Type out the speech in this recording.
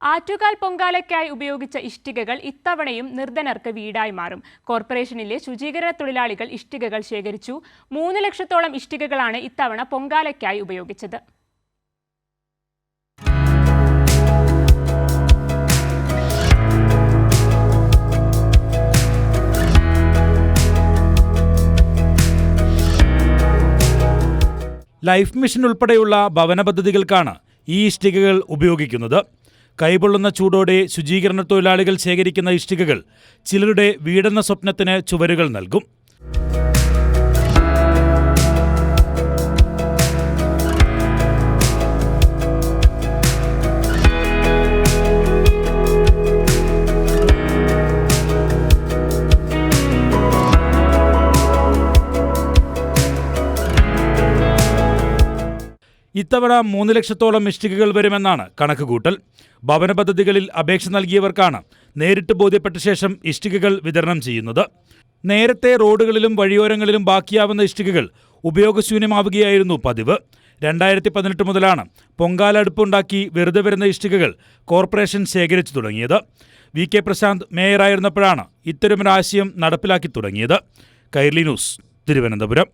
ആറ്റുകാൽ പൊങ്കാലയ്ക്കായി ഉപയോഗിച്ച ഇഷ്ടികകൾ ഇത്തവണയും നിർധനർക്ക് വീടായി മാറും. കോർപ്പറേഷനിലെ ശുചീകരണ തൊഴിലാളികൾ ഇഷ്ടികകൾ ശേഖരിച്ചു. 3 ലക്ഷത്തോളം ഇഷ്ടികകളാണ് ഇത്തവണ പൊങ്കാലയ്ക്കായി ഉപയോഗിച്ചത്. ലൈഫ് മിഷൻ ഉൾപ്പെടെയുള്ള ഭവന പദ്ധതികൾക്കാണ് ഈ ഇഷ്ടികകൾ ഉപയോഗിക്കുന്നത്. കൈപൊള്ളുന്ന ചൂടോടെ ശുചീകരണ തൊഴിലാളികൾ ശേഖരിക്കുന്ന ഇഷ്ടികകൾ ചിലരുടെ വീടെന്ന സ്വപ്നത്തിന് ചുവരുകൾ നൽകും. ഇത്തവണ 3 ലക്ഷത്തോളം ഇഷ്ടികകൾ വരുമെന്നാണ് കണക്കുകൂട്ടൽ. ഭവന പദ്ധതികളിൽ അപേക്ഷ നൽകിയവർക്കാണ് നേരിട്ട് ബോധ്യപ്പെട്ട ശേഷം ഇഷ്ടികകൾ വിതരണം ചെയ്യുന്നത്. നേരത്തെ റോഡുകളിലും വഴിയോരങ്ങളിലും ബാക്കിയാവുന്ന ഇഷ്ടികകൾ ഉപയോഗശൂന്യമാവുകയായിരുന്നു പതിവ്. 2018 മുതലാണ് പൊങ്കാല അടുപ്പുണ്ടാക്കി വെറുതെ വരുന്ന ഇഷ്ടികകൾ കോർപ്പറേഷൻ ശേഖരിച്ചു തുടങ്ങിയത്. VK പ്രശാന്ത് മേയറായിരുന്നപ്പോഴാണ് ഇത്തരമൊരാശയം നടപ്പിലാക്കി തുടങ്ങിയത്. കൈരളി ന്യൂസ്, തിരുവനന്തപുരം.